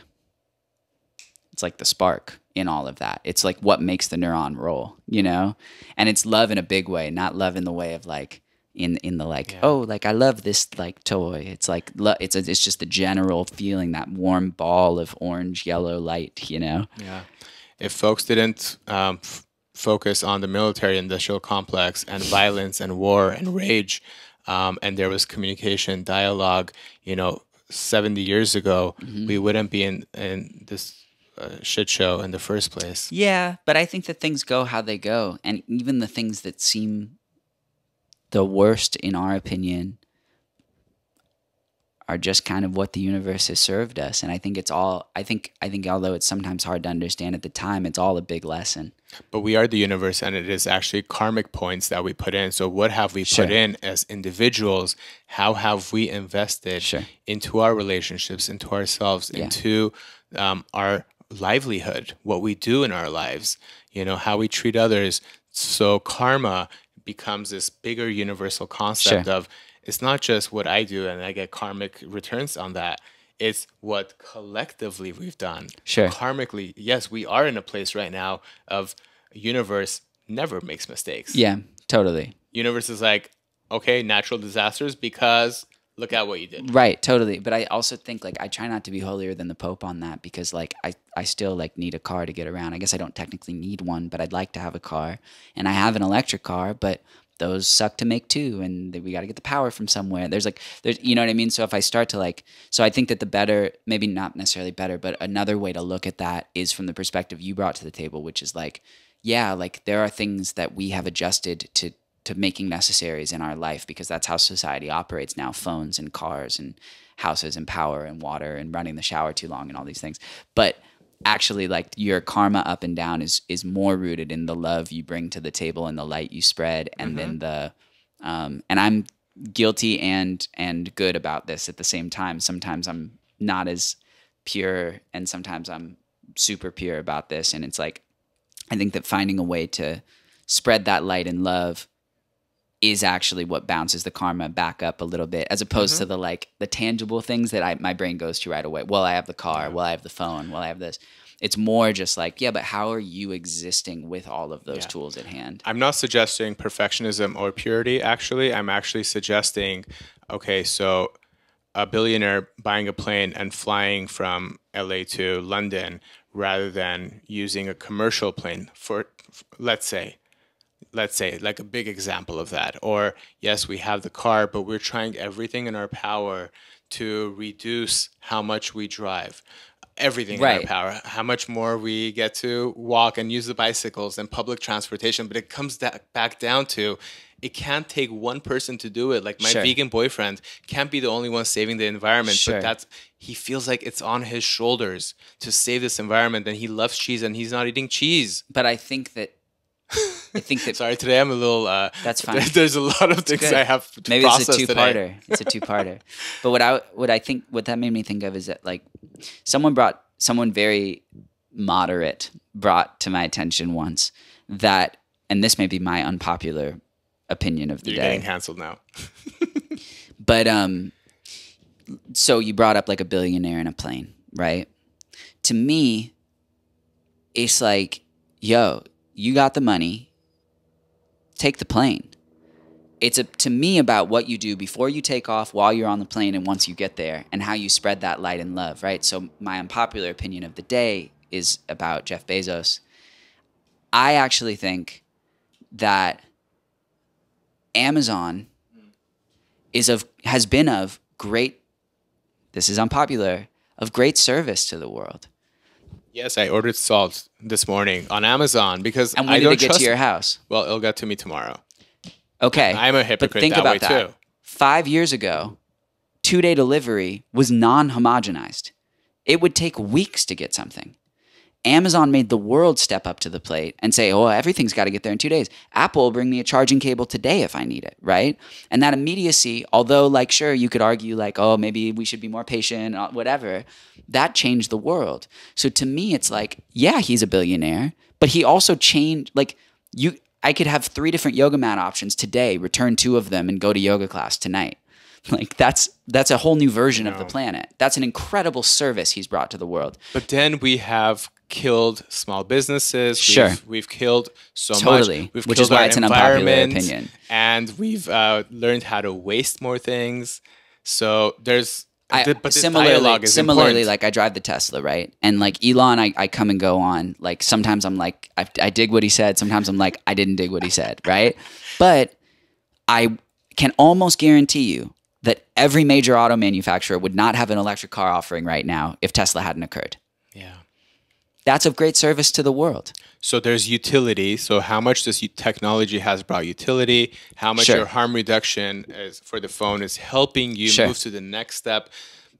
it's like the spark in all of that. It's like what makes the neuron roll, you know? And it's love in a big way, not love in the way of like, in the like, oh, like I love this like toy. It's like, it's just the general feeling, that warm ball of orange, yellow light, you know? Yeah. If folks didn't focus on the military industrial complex and violence and war and rage, and there was communication, dialogue, 70 years ago, we wouldn't be in this shit show in the first place. Yeah, but I think that things go how they go. And even the things that seem the worst, in our opinion, are just kind of what the universe has served us. And I think it's all, I think although it's sometimes hard to understand at the time, it's all a big lesson. But we are the universe, and it is actually karmic points that we put in. So what have we put in as individuals? How have we invested into our relationships, into ourselves, into our livelihood, what we do in our lives, how we treat others? So karma becomes this bigger universal concept of, it's not just what I do and I get karmic returns on that. It's what collectively we've done. Karmically, yes, we are in a place right now of universe never makes mistakes. Yeah, totally. Universe is like, okay, natural disasters because look at what you did. Right, totally. But I also think like I try not to be holier than the Pope on that, because like I still like need a car to get around. I guess I don't technically need one, but I'd like to have a car. And I have an electric car, but those suck to make too, and we got to get the power from somewhere. There's you know what I mean? So if I start to so I think that the better, maybe not necessarily better, but another way to look at that is from the perspective you brought to the table, which is like, yeah, like there are things that we have adjusted making necessaries in our life, because that's how society operates now: phones and cars and houses and power and water and running the shower too long and all these things. But actually, like, your karma up and down is more rooted in the love you bring to the table and the light you spread, and then the and I'm guilty and good about this at the same time. Sometimes I'm not as pure, and sometimes I'm super pure about this. And it's like, I think that finding a way to spread that light and love is actually what bounces the karma back up a little bit, as opposed to the tangible things that my brain goes to right away. Well, I have the car. Well, I have the phone. Well, I have this. It's more just like, yeah, but how are you existing with all of those tools at hand? I'm not suggesting perfectionism or purity, actually. I'm actually suggesting, okay, so a billionaire buying a plane and flying from LA to London rather than using a commercial plane for let's say, like a big example of that. Or yes, we have the car, but we're trying everything in our power to reduce how much we drive. Everything in our power, how much more we get to walk and use the bicycles and public transportation. But it comes back down to, it can't take one person to do it. Like my vegan boyfriend can't be the only one saving the environment, but he feels like it's on his shoulders to save this environment, and he loves cheese and he's not eating cheese. But I think that sorry, today I'm a little that's fine. There's a lot of things I have to process today. Maybe it's a two-parter. It's a two-parter. But what that made me think of is that, like, someone very moderate brought to my attention once that, and this may be my unpopular opinion of the day. You're getting canceled now. But so you brought up like a billionaire in a plane, right? To me, it's like, yo, you got the money, take the plane. It's to me about what you do before you take off, while you're on the plane, and once you get there, and how you spread that light and love, right? So my unpopular opinion of the day is about Jeff Bezos. I actually think that Amazon has been of great, this is unpopular, of great service to the world. Yes, I ordered salt this morning on Amazon because and when did it get to your house? Well, it'll get to me tomorrow. Okay. I'm a hypocrite but think that about way that. too. 5 years ago, 2-day delivery was non-homogenized. It would take weeks to get something. Amazon made the world step up to the plate and say, oh, everything's got to get there in 2 days. Apple will bring me a charging cable today if I need it, right? And that immediacy, although, like, sure, you could argue like, oh, maybe we should be more patient, whatever, that changed the world. So to me, it's like, yeah, he's a billionaire, but he also changed, like, I could have 3 different yoga mat options today, return 2 of them, and go to yoga class tonight. Like, that's a whole new version of the planet. That's an incredible service he's brought to the world. But then we have killed small businesses. Sure. We've killed so totally. much. We've Which killed is why our it's an unpopular environment, opinion. And we've learned how to waste more things. So there's... Similarly, like, I drive the Tesla, right? And like Elon, I come and go on. Like, sometimes I'm like, I dig what he said. Sometimes I'm like, I didn't dig what he said, right? But I can almost guarantee you that every major auto manufacturer would not have an electric car offering right now if Tesla hadn't occurred. Yeah. That's of great service to the world. So there's utility. So how much this technology has brought utility, how much your harm reduction is for the phone is helping you move to the next step.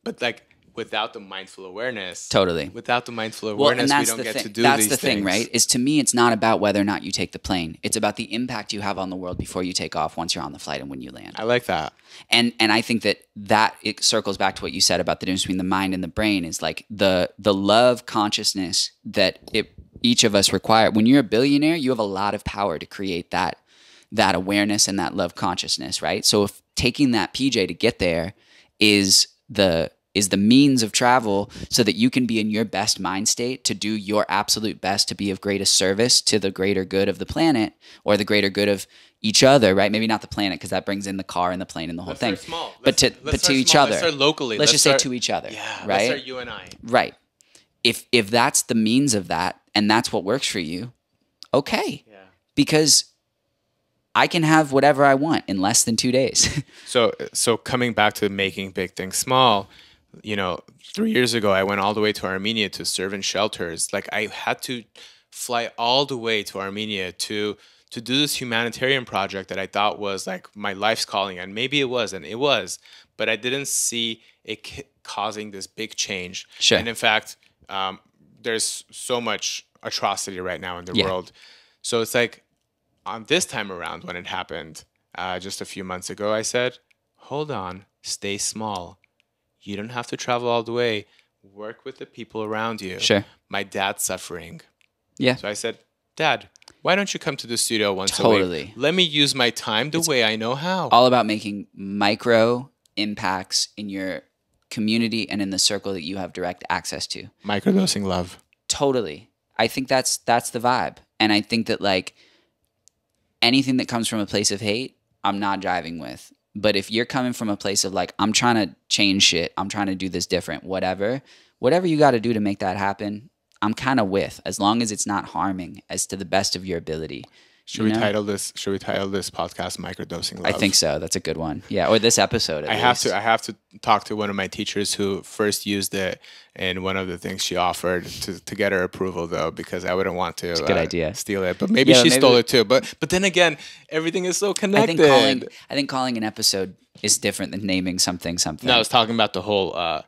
But like, without the mindful awareness. Totally. Without the mindful awareness, we don't get to do these things. That's the thing, right? Is, to me, it's not about whether or not you take the plane. It's about the impact you have on the world before you take off, once you're on the flight and when you land. I like that. And I think that it circles back to what you said about the difference between the mind and the brain, is like the love consciousness that each of us require. When you're a billionaire, you have a lot of power to create that awareness and that love consciousness, right? So if taking that PJ to get there is the means of travel so that you can be in your best mind state to do your absolute best to be of greatest service to the greater good of the planet, or the greater good of each other, right? Maybe not the planet, because that brings in the car and the plane and the whole thing. Small. But to each other. Let's start locally. Let's just say to each other. Yeah, right? Let's start you and I. Right. If that's the means of that, and that's what works for you, okay. Yeah. Because I can have whatever I want in less than 2 days. So coming back to making big things small, 3 years ago, I went all the way to Armenia to serve in shelters. Like, I had to fly all the way to Armenia to to do this humanitarian project that I thought was like my life's calling, and maybe it was, and it was, but I didn't see it causing this big change. Sure. And in fact, there's so much atrocity right now in the world. So it's like on this time around when it happened just a few months ago, I said, hold on, stay small. You don't have to travel all the way. Work with the people around you. Sure. My dad's suffering. Yeah. So I said, Dad, why don't you come to the studio once a week? Let me use my time the way I know how. All about making micro impacts in your community and in the circle that you have direct access to. Microdosing love. Totally. I think that's the vibe. And I think that like anything that comes from a place of hate, I'm not driving with. But if you're coming from a place of like, I'm trying to change shit, I'm trying to do this different, whatever you got to do to make that happen, I'm kind of with, as long as it's not harming, as to the best of your ability. Should we title this podcast "Microdosing Love"? I think so. That's a good one. Yeah, or this episode. I have to talk to one of my teachers who first used it, and one of the things she offered to get her approval, though, because I wouldn't want to good idea. Steal it. But maybe she stole it too. But then again, everything is so connected. I think calling an episode is different than naming something. No, I was talking about the whole.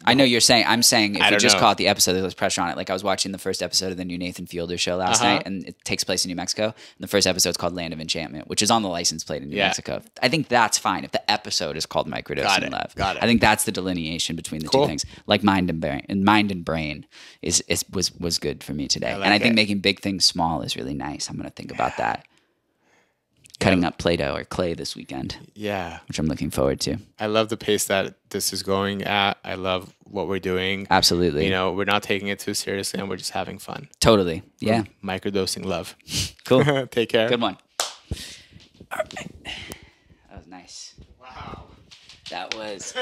I know you're saying. I'm saying if we just call it the episode, there's pressure on it. Like I was watching the first episode of the new Nathan Fielder show last night, and it takes place in New Mexico. And the first episode is called Land of Enchantment, which is on the license plate in New Mexico. I think that's fine if the episode is called Microdosing Love. Got it. I think that's the delineation between the two things. Like mind and brain was good for me today. I think making big things small is really nice. I'm gonna think about that. Cutting up Play-Doh or clay this weekend. Yeah. Which I'm looking forward to. I love the pace that this is going at. I love what we're doing. Absolutely. You know, we're not taking it too seriously and we're just having fun. Totally. Yeah. Microdosing love. Cool. Take care. Good one. All right. That was nice. Wow. That was...